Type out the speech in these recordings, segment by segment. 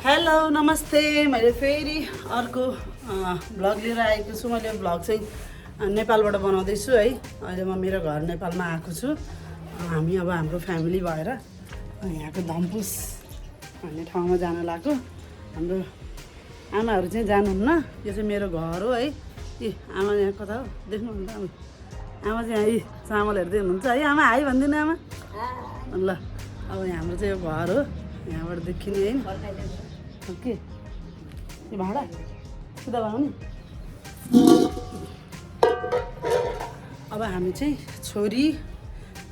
Hello नमस्ते। मैले फेरि अर्को भ्लग लिएर आएको छु। मैले भ्लग चाहिँ नेपालबाट बनाउँदैछु है। अहिले म मेरो घर नेपालमा आएको छु। हामी अब हाम्रो फ्यामिली भएर यहाँको धम्पुस भन्ने ठाउँमा जान लाग्यो। हाम्रो आमाहरू चाहिँ जानुहुन्न। यो चाहिँ मेरो घर हो है। ए आमा यहाँ कता हो देख्नुहुन्छ? आमा चाहिँ यही चामल हेर्दै हुनुहुन्छ है। आमा हाई भनिदिनु आमा। ल अब हाम्रो चाहिँ यो घर हो, यहाँबाट देखिने है। ओके यो भाडा सुधा भाउने। अब हामी चाहिँ छोरी,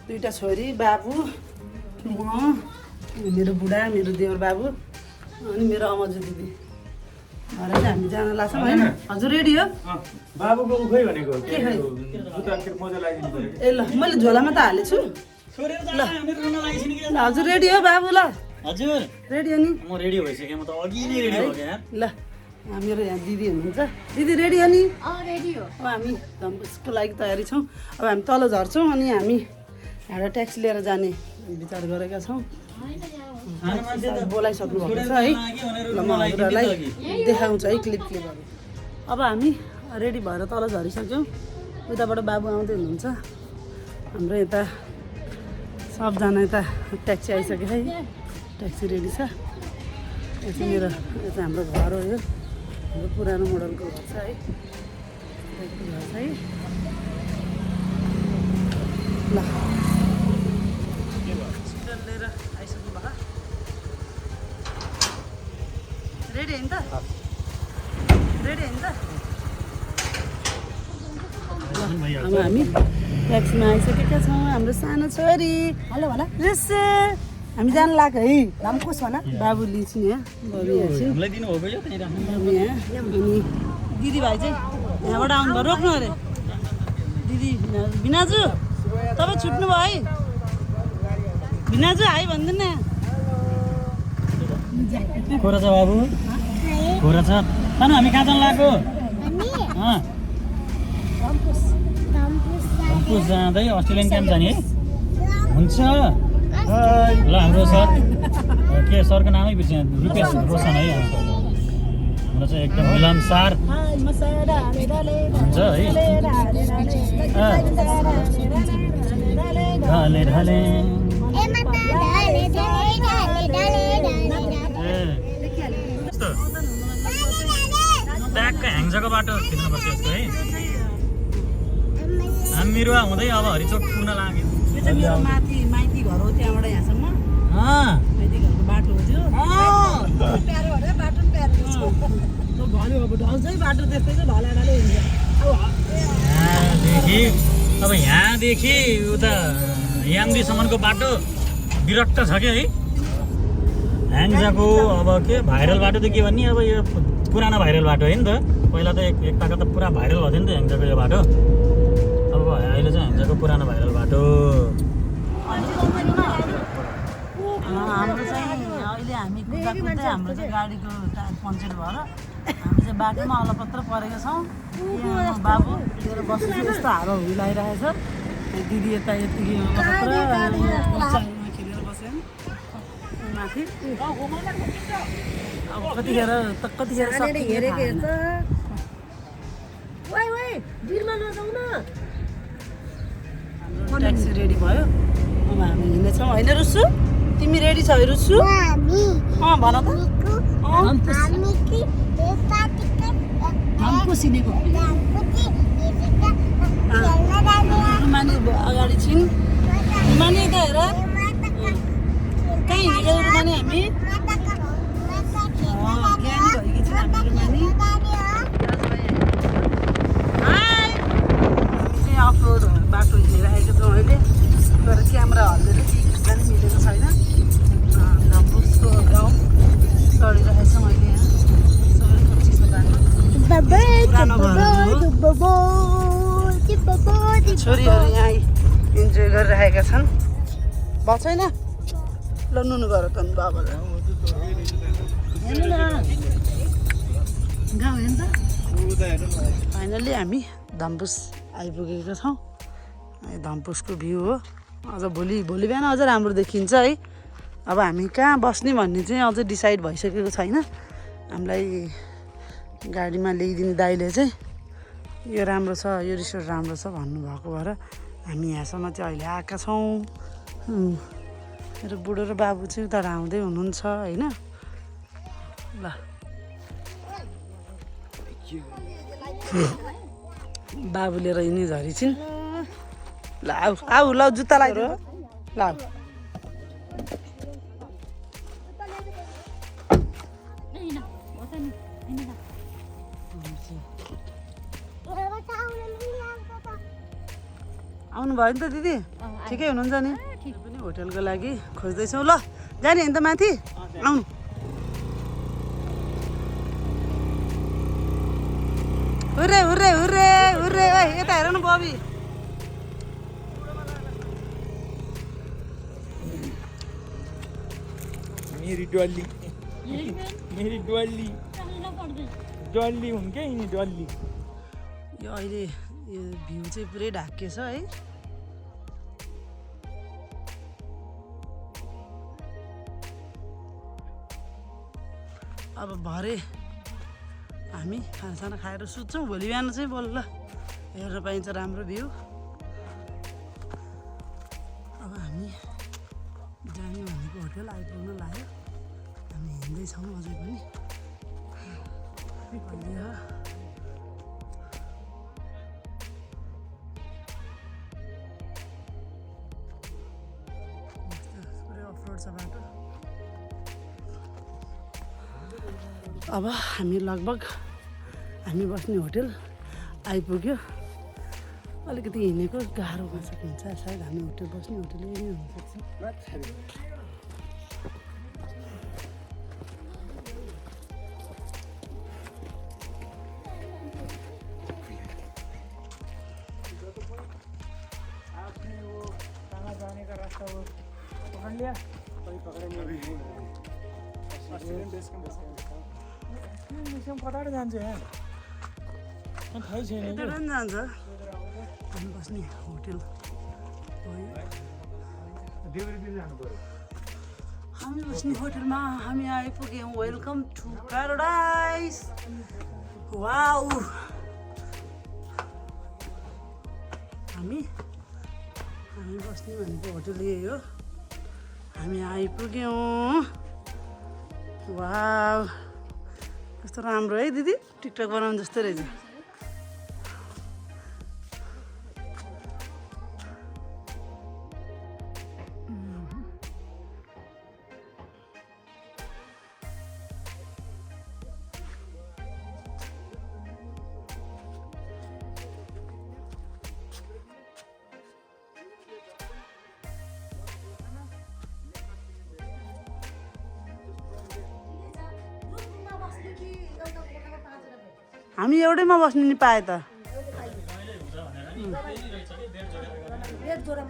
दुईवटा छोरी, बाबु, म, मेरो बुढा, मेरो देवर बाबु अनि मेरो अमजु दिदी भएर चाहिँ हामी जान लाग्छौँ होइन। हजुर रेडी हो? बाबुको उखै भनेको के खै? मजा लाग्यो ए ल मैले झोलामा त हालेछु। ल हजुर रेडी हो बाबु? ल हजुर रेडी हो नि? म रेडी भइसकेँ। म त अघि नै रेडी भयो क्या। ल मेरो यहाँ दिदी हुनुहुन्छ। दिदी रेडी हो नि? रेडी हो। अब हामी धम्पुसको लागि तयारी छौँ। अब हामी तल झर्छौँ अनि हामी एउटा ट्याक्सी लिएर जाने विचार गरेका छौँ। बोलाइसक्नु भएको छ है। ल म हजुरहरूलाई देखाउँछु है क्लिपहरू। अब हामी रेडी भएर तल झरिसक्यौँ। उताबाट बाबु आउँदै हुनुहुन्छ। हाम्रो यता सबजना यता ट्याक्सी आइसक्यो है। ट्याक्सी रेडी छ। यो चाहिँ मेरो यो चाहिँ हाम्रो घर हो। यो हाम्रो पुरानो मोडलको घर छ है। घर छ है। ल लिएर आइसक्नु भयो। रेडी होइन त? रेडी होइन त? अब हामी ट्याक्सीमा आइसकेका छौँ। हाम्रो सानो छोरी हेलो भन रिसु हामी जान लाग्यो है। धम्पुस भन। बाबु लिन्छु नि यहाँ। बाबु यहाँ छु। हामीलाई दिनुभएको यो त्यहीँ राख्नु। बाबु यहाँ अनि दिदीभाइ चाहिँ यहाँबाट आउनुभयो। रोक्नु अरे दिदी बिनाजु तपाईँ छुट्नु भयो है। बिनाजु हाई भनिदिनु न। खोरा छ बाबु, खोरा छ। सानो हामी कहाँ जान लाग्यो? धम्पुस जाँदै अस्ट्रेलियन क्याम्प जाने है। हुन्छ ल हाम्रो सर के सरको नामै बिर्सेँ, रुपेश रोशन है। हाम्रो चाहिँ एकदम मिलनसार हुन्छ है। ढले ढले ट्याक्क ह्याङ्जाको बाटो खिच्नुपर्छ यसको है। हामीहरू हुँदै अब हरिचोक पुग्न लाग्यो। यो चाहिँ मेरो माथि माइती घर हो। त्यहाँबाट यहाँसम्म माइती घरको बाटो हो त्यो। प्यारो भएर बाटो पनि प्यारो छ। ढल्यो अब ढल्छ है बाटो। त्यस्तै चाहिँ ढले ढले हुन्छ। अब यहाँदेखि उता याङ्दीसम्मको बाटो विरक्त छ क्या है। ह्याङ्जाको अब के भाइरल बाटो त के भन्ने, अब यो पुरानो भाइरल बाटो है नि त। पहिला त एक ताका त पुरा भाइरल भएको थियो नि त ह्याङ्जाको यो बाटो। अब अहिले चाहिँ ह्याङ्जाको पुरानो भाइरल बाटो। हाम्रो चाहिँ अहिले हामी कुद्दा कुद्दै हाम्रो चाहिँ गाडीको टायर पङ्चर भएर हामी चाहिँ बाटोमा अलपत्र परेका छौँ। यहाँ बाबु लिएर बस्नु यस्तो हावा हुइलाइरहेछ। दिदी यता यतिकै अलपत्र खेलेर बस्यो माथि। अब कतिखेर हेरेको हेर्छ। ट्याक्सी रेडी भयो। अब हामी हिँड्नेछौँ होइन रुसु? तिमी रेडी छौ रुसु? भन त। मानी अगाडि छिन्। मानी यता हेर कहाँ हिँडेको रुमानी? हामी ज्ञानी भएकी छिन् हामी रुमानी। हामी चाहिँ अफरोड बाटो हिँडिरहेको छौँ अहिले। तर क्यामेरा हल्लेर केही खिच्दा नि मिलेको छैन। धम्पुसको गाउँ चढिरहेछौँ अहिले। यहाँ सबैको चिसो बाटो पुरानो घर हो। छोरीहरू यहाँ इन्जोय गरिरहेका छन्। भएको छैन ल नुनु गर त बाबालाई हेर्नु न गाउँ हेर्नु त। फाइनल्ली हामी धम्पुस आइपुगेका छौँ। धम्पुसको भ्यू हो। अझ भोलि बिहान अझ राम्रो देखिन्छ है। अब हामी कहाँ बस्ने भन्ने चाहिँ अझै डिसाइड भइसकेको छैन। हामीलाई गाडीमा ल्याइदिने दाइले चाहिँ यो राम्रो छ, यो रिसोर्ट राम्रो छ भन्नुभएको भएर हामी यहाँसम्म चाहिँ अहिले आएका छौँ। मेरो बुढो र बाबु चाहिँ उता आउँदै हुनुहुन्छ होइन। ल बाबु लिएर यिनी झरी छिन्। ल आऊ आऊ ल जुत्ता लगाइदिनु ल आऊ। आउनु भयो नि त दिदी, ठिकै हुनुहुन्छ नि? पनि होटलको लागि खोज्दैछौँ। ल जाने नि त माथि आउनु। हुर्रे हुर्रे हुर्रे हुर्रे ओइ यता हेर न बबी। मेरी डल्ली मेरी डल्ली डल्ली हुन् क्या यिनी डल्ली। यो अहिले यो भ्यू चाहिँ पुरै ढाकिएको छ है। अब भरे हामी खानासाना खाएर सुत्छौँ। भोलि बिहान चाहिँ बल्ल हेर्न पाइन्छ राम्रो भ्यू। अब हामी जाने भनेको होटल आइपुग्न लाग्यो। हामी हिँड्दैछौँ अझै पनि। पुरै अफरोड छ बाटो। अब हामी लगभग हामी बस्ने होटल आइपुग्यो। अलिकति हिँडेको गाह्रो भइसक्छ हुन्छ सायद। हामी होटल बस्ने होटल यही नै हुनसक्छ। कताबाट जान्छ यहाँ थाहै छैन। यताबाट पनि जान्छ। हामी बस्ने होटल हामी बस्ने होटलमा हामी आइपुग्यौँ। Welcome to paradise. वाउ हामी बस्ने भनेको होटल यही हो। हामी आइपुग्यौँ। वाउ कस्तो राम्रो है दिदी, टिकटक बनाउनु जस्तो रहेछ। हामी एउटैमा बस्नु नि पाए त।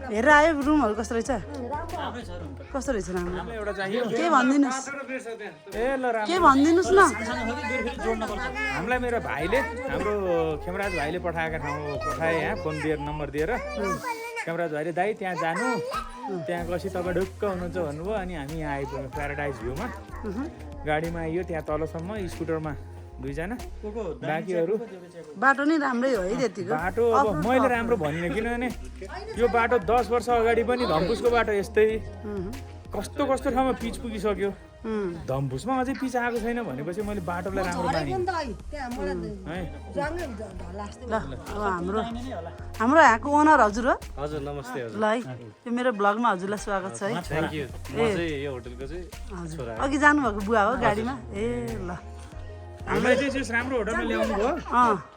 हेरेर आयो रुमहरू कस्तो रहेछ? कस्तो रहेछ राम्रो? के भनिदिनुहोस्, के भनिदिनुहोस् न। हामीलाई मेरो भाइले, हाम्रो खेमराज भाइले पठाए यहाँ फोन दिएर नम्बर दिएर। खेमराज भाइले दाइ त्यहाँ जानु, त्यहाँ गएपछि तपाईँ ढुक्क हुनुहुन्छ भन्नुभयो। अनि हामी यहाँ आइपुग्यौँ प्याराडाइज भ्यूमा। गाडीमा आइयो त्यहाँ तलसम्म, स्कुटरमा दुईजना, बाँकीहरू। बाटो नै राम्रै हो है त्यतिको। बाटो अब मैले राम्रो भनिनँ, किनभने यो बाटो 10 वर्ष अगाडि पनि धम्पुसको बाटो यस्तै कस्तो कस्तो ठाउँमा पिच पुगिसक्यो। धम्पुसमा अझै पिच आएको छैन भनेपछि मैले बाटोलाई राम्रो माने है। ल अब हाम्रो यहाँको ओनर हजुर हो? हजुर नमस्ते हजुर। ल है यो मेरो ब्लगमा हजुरलाई स्वागत छ है। Thank you. म चाहिँ यो होटलको चाहिँ हजुर अघि जानुभएको बुवा हो गाडीमा? ए ल हामीलाई चाहिँ राम्रो होटलमा ल्याउनु भयो,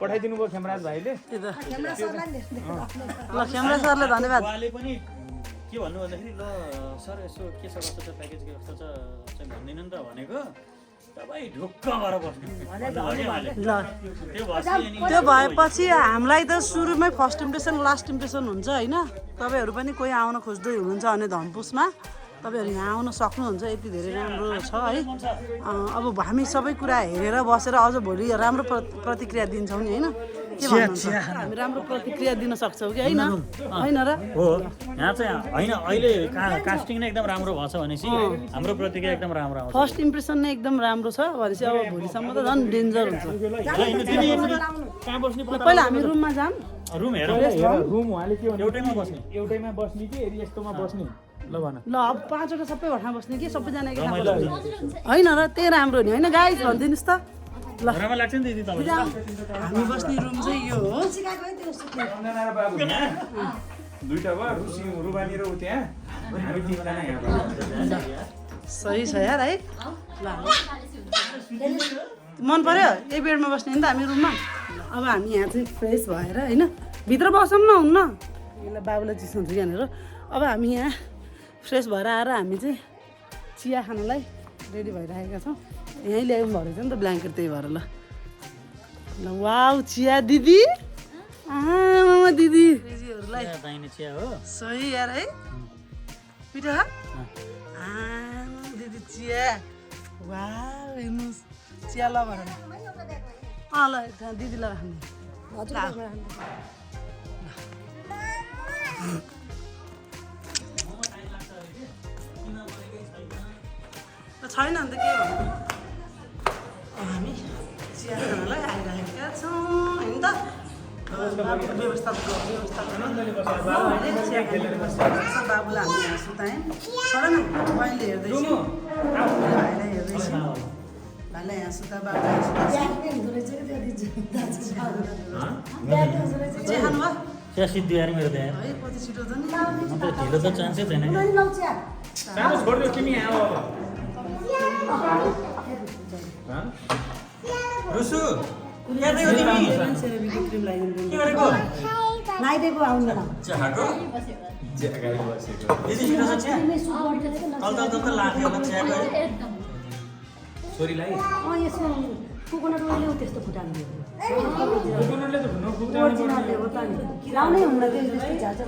पठाइदिनु भयो खेमराज भाइले। ल खेमरा सरले धन्यवाद। उहाँले पनि के भन्नु भन्दाखेरि ल सर यसो के छ कस्तो छ प्याकेज के कस्तो छ चाहिँ भन्दैन नि त भनेको। तपाईँ ढुक्क भएर बस्नु ल त्यो भएपछि हामीलाई त सुरुमै फर्स्ट इम्प्रेसन लास्ट इम्प्रेसन हुन्छ होइन। तपाईँहरू पनि कोही आउन खोज्दै हुनुहुन्छ भने धम्पुसमा तपाईँहरू यहाँ आउन सक्नुहुन्छ। यति धेरै राम्रो छ है। अब हामी सबै कुरा हेरेर बसेर अझ भोलि राम्रो प्रतिक्रिया दिन्छौँ नि होइन। के भन्नुहुन्छ? हामी राम्रो प्रतिक्रिया दिन सक्छौँ कि होइन? होइन र यहाँ चाहिँ होइन अहिले कास्टिङ नै एकदम राम्रो भएको छ भनेपछि हाम्रो प्रतिक्रिया एकदम राम्रो आउँछ फर्स्ट इम्प्रेसन नै एकदम राम्रो छ भनेपछि अब भोलिसम्म त झन् डेन्जर हुन्छ कहाँ बस्ने पहिला हामी रुममा जाऊँ रुम हेर रुम उहाँले के भन्नु एउटैमा बस्ने एउटैमा बस्ने कि यस्तोमा बस्ने ल भन ल अब 5वटा सबै भरमा बस्ने कि सबैजना एक ठाउँमा बस्ने होइन र त्यही राम्रो नि होइन गाइज भनिदिनुहोस् त ल घरमा लाग्छ नि दिदी तपाईँ हामी बस्ने रुम चाहिँ यो हो दुईटा भयो रुसी रुबानी र ऊ त्यहाँ हामी 3जना यहाँ सही छ यार है ल मन पर्यो यही बेडमा बस्ने नि त हामी रुममा अब हामी यहाँ चाहिँ फ्रेस भएर होइन भित्र बसौँ न हुन्न यसलाई बाबुलाई चिसो हुन्छ यहाँनिर अब हामी यहाँ फ्रेस भएर आएर हामी चाहिँ चिया खानलाई रेडी भइरहेका छौँ यहीँ ल्याउनु भएको थियो नि त ब्ल्याङ्केट त्यही भएर ल ल वाउ चिया दिदी आमा दिदी दिदीहरूलाई दाहिने चिया हो सही यार है मिठो दिदी चिया वाउ हेर्नुहोस् चिया ल भएर ल दिदीलाई राख्नु छैन अन्त के भन्नु हामी चिया खानलाई आइरहेका छौँ होइन त व्यवस्था बाबुलाई हामी यहाँ सुतायौँ छोड न मैले हेर्दैछु भाइलाई हेर्दैछु भाइलाई यहाँ सुता बाबुलाई चिया खानुभयो चिया सिद्धिएर मेरो त्यहाँ है कति छिटो त नि म त ढिलो त चान्सै छैन सानो छोडिदियो तिमी आऊ रुसु सेरेबीको क्रिम लगाइदिनु के गरेको लाइदिएको आउँदैन चिया खाएको अगाडि बसेको दिदी छिटो छ चिया तल लाग्यो होला चियाको छोरीलाई यसमा कोकोनट ओइल त्यस्तो फुटाल्नु कोकोनटले त भन्नु ओरिजिनलले हो त नि लाउनै हुन्न त्यो त्यस्तो झाझा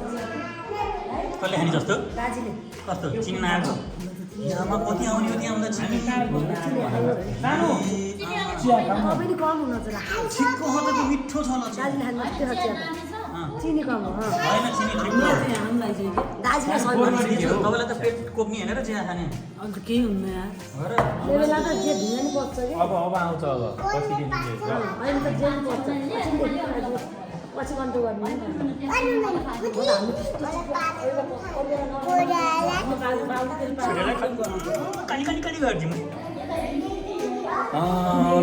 कसले खाने जस्तो दाजुले कस्तो चिनी नआएको यहाँ कति आउने हो त्यहाँ आउँदा चिनी पनि कम हुन चाहिँ ठिकको हो त मिठो छ होला चिया। दाजुले खानु त्यो चिया चिनी कम हो होइन चिनी ठिक हो हामीलाई चाहिँ दाजुले तपाईँलाई त पेट कोक्ने होइन र चिया खाने अन्त केही हुन्न यार हो र त्यो बेला त जे ढिलो नि बच्छ कि अब आउँछ अब पछि दिन अहिले त जे नि बच्छ पछि कन्ट्रोल गर्नु काली गरिदिउँ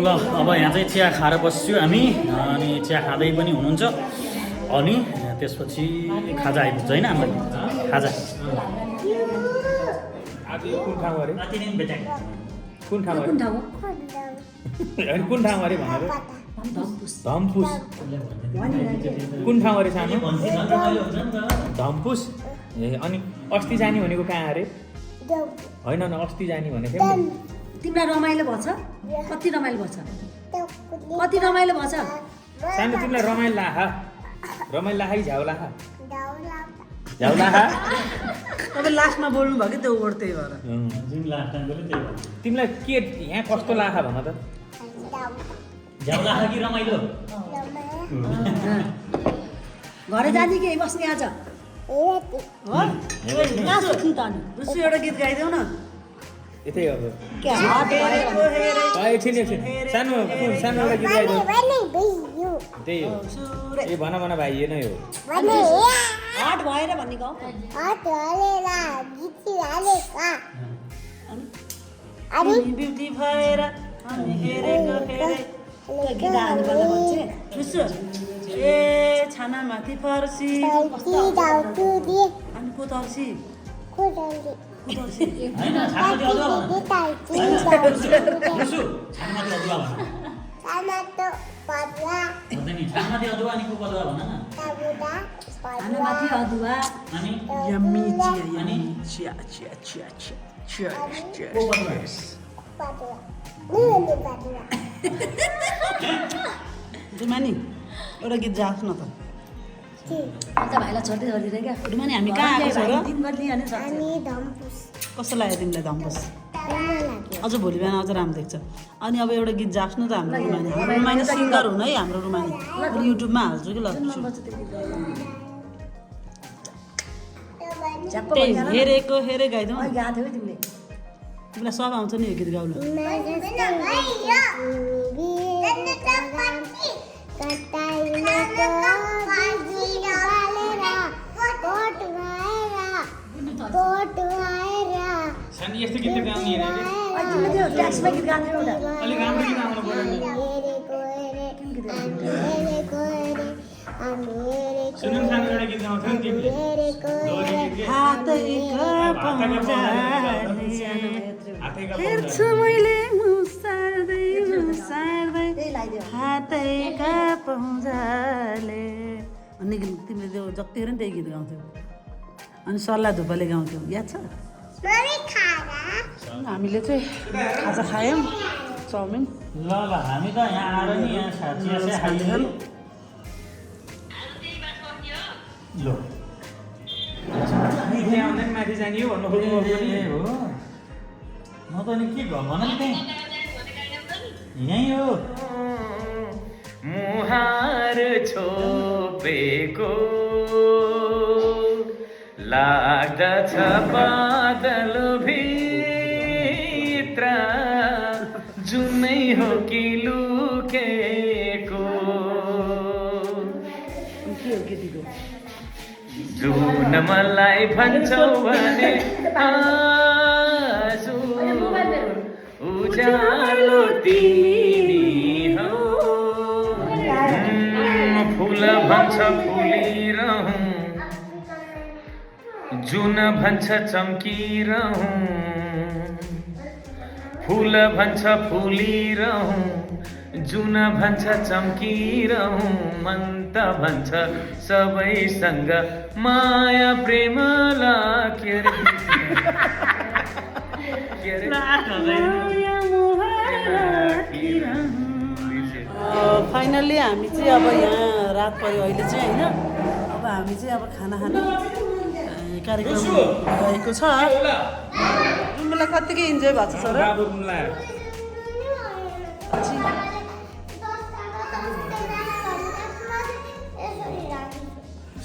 ल अब यहाँ चाहिँ चिया खाएर बस्छु हामी अनि चिया खाँदै पनि हुनुहुन्छ अनि त्यसपछि खाजा आइपुग्छ होइन हामीलाई खाजा आज यो कुन ठाउँ अरे अति नै भेटाइ कुन ठाउँ अरे कुन ठाउँ होइन कुन ठाउँ अरे भनेर धम्पुस कुन ठाउँ अरे सानो धम्पुस ए अनि अस्ति जाने भनेको कहाँ अरे होइन अस्ति जाने भनेको तिमीलाई रमाइलो भएछ कति रमाइलो भएछ कति रमाइलो भएछ सानो तिमीलाई रमाइलो लाहा कि झ्याउलाहा झ्याउलाहा तपाईँ लास्टमा बोल्नुभयो कि त्यो वर्ड त्यही भएर जुन लास्ट टाइम बोल्यो त्यही भयो तिमीलाई के यहाँ कस्तो लाहा भन त झ्याउला कि रमाइलो घरै जाने कि बस्ने आज रुसु एउटा गीत गाइदेऊ न यतै अब क्या हट भएको एकछिन सानो एउटा गीत गाइदेऊ त्यही हो ए भन भाइ यो नै हो हट भएर भनेको ब्युटी भएर हामी हेरेको हेरे गीत हाल्नु पर्ने भन्छ रुसु ए छानामाथि फर्सी अनि को तर्सी होइन छानामाथि अदुवा भन रुसु छानामाथि अदुवा भन नि छानामाथि अदुवा अनि कुक अदुवा भन न छानामाथि अदुवा अनि यम्मी चिया अनि चिया चिया चिया चिया चिया कुक अदुवा दुमानी एउटा गीत जाओस् न त अन्त भाइलाई छोड्दै छोडिदिएर क्या दुमानी हामी कहाँ आएको छ र दिन गरिदिइहाल्नु सक्छ कस्तो लाग्यो तिमीलाई धम्पस अझ भोलि बिहान अझ राम्रो देख्छ अनि अब एउटा गीत जाओस् न त हाम्रो रुमानी रुमानी सिङ्गर हुनु है हाम्रो रुमानी मैले युट्युबमा हाल्छु कि ल झ्याप्प त्यही भनिहाल न। हेरेको हेरे गाइदिउँ अघि गएको थियौ तिमीले तिमीलाई सब आउँछ नि यो गीत गाउन सानी यस्तो गीत गाउने अरे अघि तिमीले त्यो ट्याक्समा गीत गाएको थियौ एउटा अलिक राम्रो गीत आउनु पर्यो नि सुन्नु सानो एउटा गीत गाउँथ्यौ नि तिमीले दोहोरी गीत के? हातैका हेर्छु मैले मुसार्दै मुसार्दै त्यही लगाइदियो हातैका पौजाले अनि तिमीले त्यो जति हेर नि त्यही गीत गाउँथ्यौ अनि सल्लाह धुपाले गाउँथ्यौ याद छ हामीले चाहिँ खाजा खायौँ चाउमिन ल हामी त यहाँ आएर नि यहाँ चिया खाइदियो ल माथि आउँदा नि माथि जाने हो भन्नु खोज्नु हो म त अनि के भन नि त्यहीँ यहीँ हो मुहार छोपेको लाग्दछ बादल भित्र जुनै हो कि लुकेको के हो केटीको जुन मलाई भन्छौ भने आज उज्यालो तिमी हौ फुल भन्छ फुलिरहँ जुन भन्छ चम्किरहँ फुल भन्छ फुलिरहँ जुन भन्छ चम्किरहँ मन त भन्छ सबैसँग माया प्रेम के फाइनल्ली हामी चाहिँ अब यहाँ रात पऱ्यो अहिले चाहिँ होइन अब हामी चाहिँ अब खाना खाने कार्यक्रम भएको छ तिमीलाई कत्तिकै इन्जोय भएको छ सर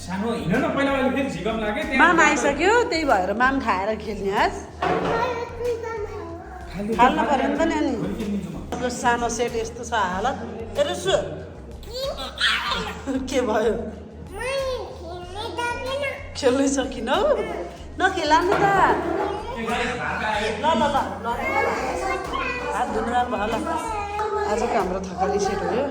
सानो हिँड न पहिला अहिले फेरि झिकम लाग्यो माम आइसक्यो त्यही भएर माम खाएर खेल्ने आज हाल्नु पऱ्यो नि त नि अनि यो सानो सेट यस्तो छ हालत हेर्छु के भयो खेल्नै सकिन हौ नखेला नि त ल ल ल ल हात धुनु भयो ल आजको हाम्रो थकाली सेट हो यो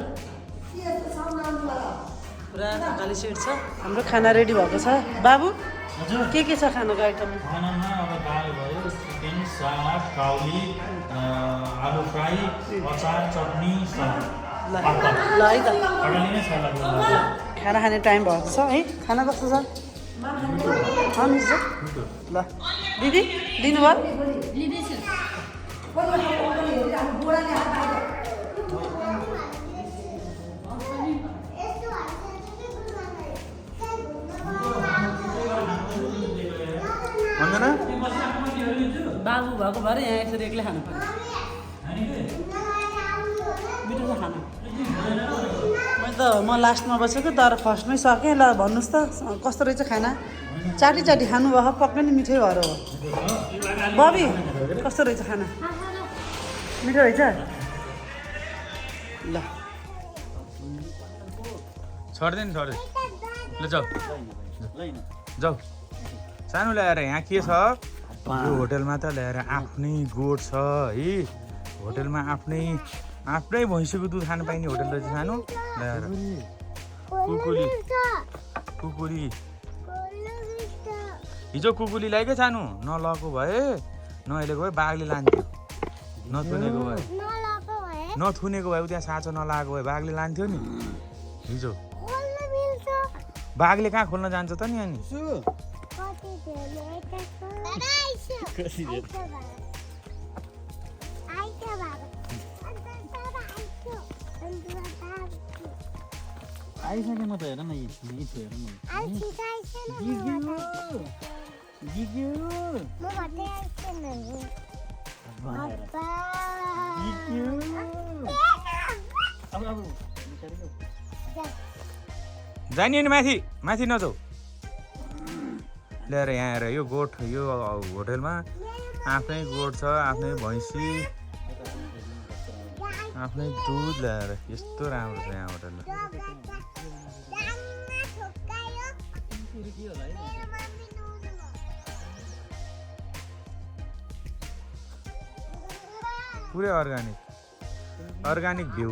पुरा थकाली सेट छ हाम्रो खाना रेडी भएको छ बाबु के छ खानाको आइटम खानामा अब दाल भयो चिकन साग काउली आलु फ्राई अचार चटनी सलाद ल ल है त अगाडि नै सलाद खाना खाने टाइम भएको छ है खाना कस्तो छ मिस ल दिदी दिनुभयो बाबु भएको भएर यहाँ यसरी एक्लै खानु पर्यो मिठो छ खाना म लास्टमा बसेको तर फर्स्टमै सकेँ ल भन्नुहोस् त कस्तो रहेछ खाना चाटी चाटी खानुभयो पक्कै नि मिठै भएर हो बबी कस्तो रहेछ खाना मिठो रहेछ ल छोड्दैन छोड्दैन ल जाऊ जाऊ सानो ल्याएर यहाँ के छ यो होटलमा त ल्याएर आफ्नै गोठ छ है होटलमा आफ्नै भैँसीको दुध खानु पाइने होटल रहेछ सानो ल्याएर कुकुली हिजो कुकुलीलाई के सानो नलएको भए नहेलेको भए बाघले लान्थ्यो नथुनेको भए त्यहाँ साँचो नलाएको भए बाघले लान्थ्यो नि हिजो बाघले कहाँ खोल्न जान्छ त नि अनि आइसकेँ म त हेर न हेर जाने नि माथि नजाऊ ल्याएर यहाँ आएर यो गोठ यो होटेलमा आफ्नै गोठ छ, आफ्नै भैँसी, आफ्नै दुध ल्याएर यस्तो राम्रो छ यहाँ होटेलमा। पुरै अर्ग्यानिक भ्यू।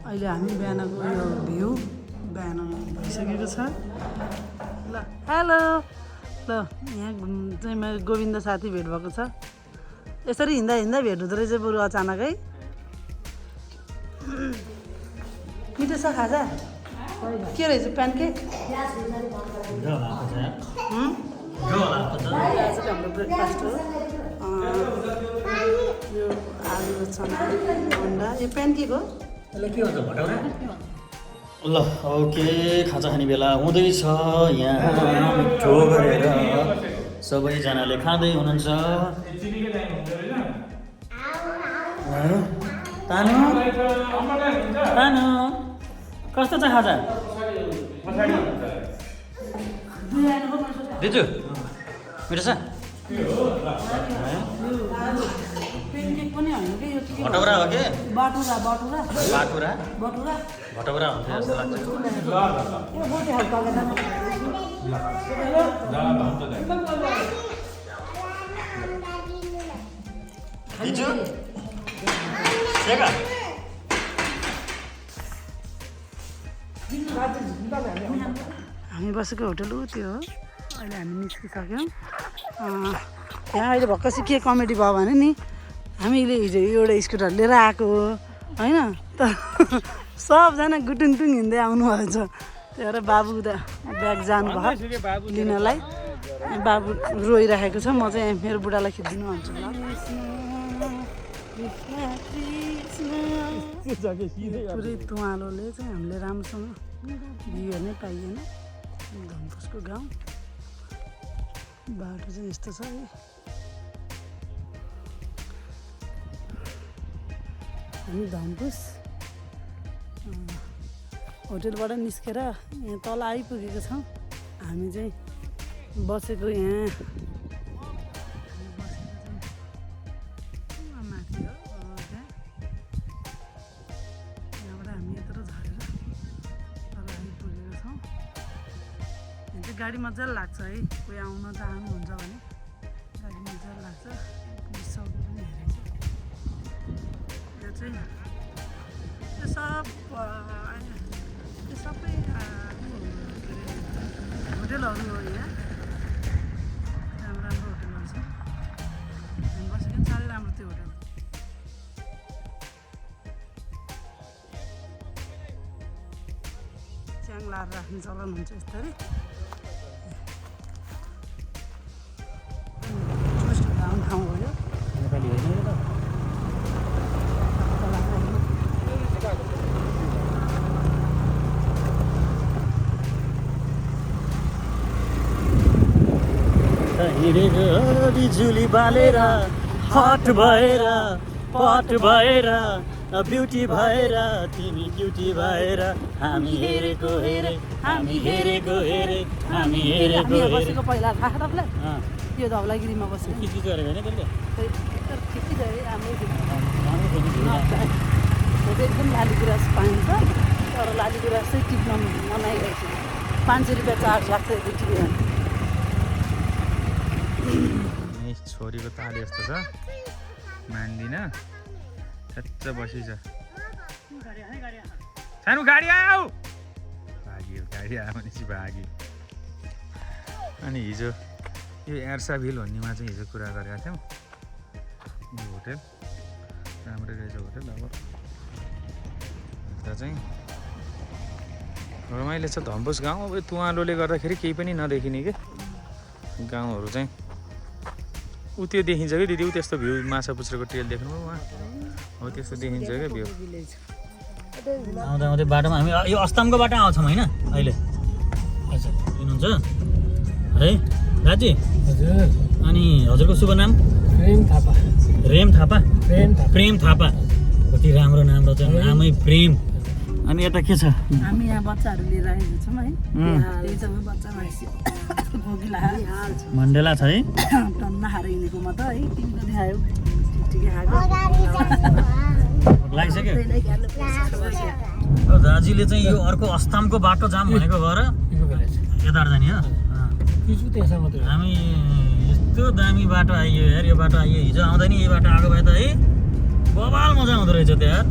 अहिले हामी बिहानको यो भ्यू बिहान भइसकेको छ। ल हेलो, ल यहाँ चाहिँ मेरो गोविन्द साथी भेट भएको छ। यसरी हिँड्दा हिँड्दा भेट हुँदो रहेछ बरु अचानकै। मिठो छ खाजा? के रहेछ प्यानकेक? हाम्रो ब्रेकफास्ट हो। यो आलु र चना अन्डा, यो प्यानकेक हो। यसलाई के भन्छ भटौरा? ल ओके, खाजा खाने बेला हुँदैछ। यहाँ मिठो गरेर सबैजनाले खाँदै हुनुहुन्छ। तानु तानु कस्तो छ खाजा? दिजु मिठो छ? प्यानकेक पनि होइन कि यो के के भटौरा हो के? बाटुरा बाटुरा बाटुरा बाटुरा भटौरा हुन्छ जस्तो लाग्छ। यो बोटे हल्का गर्दा दिजु सेका हामी बसेको होटल ऊ त्यो हो। अहिले हामी निस्किसक्यौँ। यहाँ अहिले भक्कसी के कमेडी भयो भने नि, हामीले हिजो एउटा स्कुटर लिएर आएको हो होइन, त सबजना गुटुङटुङ हिँड्दै आउनुभएछ। त्यही भएर बाबु उता ब्याग जानुभयो लिनलाई। बाबु रोइराखेको छ। म चाहिँ मेरो बुढालाई खिचिदिनु भन्छु ल। पुरै तुवालोले चाहिँ हामीले राम्रोसँग भ्यू हेर्नै पाइएन। धनपुसको गाउँ बाटो चाहिँ यस्तो छ है। हामी धनपुस होटेलबाट निस्केर यहाँ तल आइपुगेको छौँ। हामी चाहिँ बसेको यहाँ माथि हो त्यहाँ। यहाँबाट हामी यत्रो झरेर तल आइपुगेको छौँ। यहाँ चाहिँ गाडी मजाले लाग्छ है। कोही आउन चाहनुहुन्छ भने गाडी मजाले लाग्छ। पुलिस चौकी पनि हेरेको छ। यो चाहिँ यो सबै होटेलहरू हो। यहाँ राम्रो राम्रो होटेलहरू छ। हामी बसेको पनि साह्रै राम्रो त्यो होटेल। च्याङ लाएर राख्ने चलन हुन्छ यस्तरी। टुरिस्टहरू आउने ठाउँ हो यो। नेपाली होइन यो त? हिँडेको बिजुली बालेर हट भएर पट भएर ब्युटी भएर तिमी ब्युटी भएर हामी हेरेको हेरे हामी हेरेको हेरे हामी हेरेको यहाँ हेरे। बसेको पहिला थाहा तपाईँलाई? यो धवलागिरीमा बसेको। के चिज गरेको होइन त्यसले? ठिकै छ है, राम्रै थियो। राम्रो थियो नि भिउ। यहाँ चाहिँ एकदम लाली गुराँस पाइन्छ। तर लाली गुराँस चाहिँ टिप्न मनाइरहेको छ। 500 रुपियाँ चार्ज लाग्छ यो टिपेर। छोरीको ताली यस्तो छ, मान्दिन, ठ्याच्च बसिछ। सानो गाडी आऊ, भाग्यो। गाडी आयो भनेपछि भाग्यो। अनि हिजो यो एर्साभिल भन्नेमा चाहिँ हिजो कुरा गरेका थियौँ। यो होटेल राम्रै रहेछ होटेल। अब यता चाहिँ रमाइलो छ धम्पुस गाउँ। अब तुवालोले गर्दाखेरि केही पनि नदेखिने के गाउँहरू चाहिँ। ऊ त्यो देखिन्छ कि दिदी, ऊ त्यस्तो भ्यू माछापुच्छ्रेको टेल देख्नुभयो उहाँ? हो त्यस्तो देखिन्छ क्या भ्यू। आउँदा आउँदै बाटोमा हामी यो अस्तमको बाटो आउँछौँ होइन अहिले? अच्छा लिनुहुन्छ है राजी? हजुर। अनि हजुरको शुभ नाम? प्रेम थापा। रेम थापा? प्रेम थापा। प्रेम थापा। कति राम्रो नाम रहेछ नामै प्रेम अनि यता के छ हामी यहाँ बच्चाहरू लिएर आएको छौँ है त्यही त बच्चा भएपछि कोकिला मण्डेला छ है टन्न खाएर हिँडेको म त है तिमीले देखायो ठिकै खाएको लागिसक्यो दाजुले चाहिँ यो अर्को अस्तामको बाटो जाम भनेको भएर यताबाट जाने हो हामी यस्तो दामी बाटो आइयो यार यो बाटो आइयो हिजो आउँदा नि यही बाटो आएको भए त है बबाल मजा आउँदो रहेछ त्यहाँ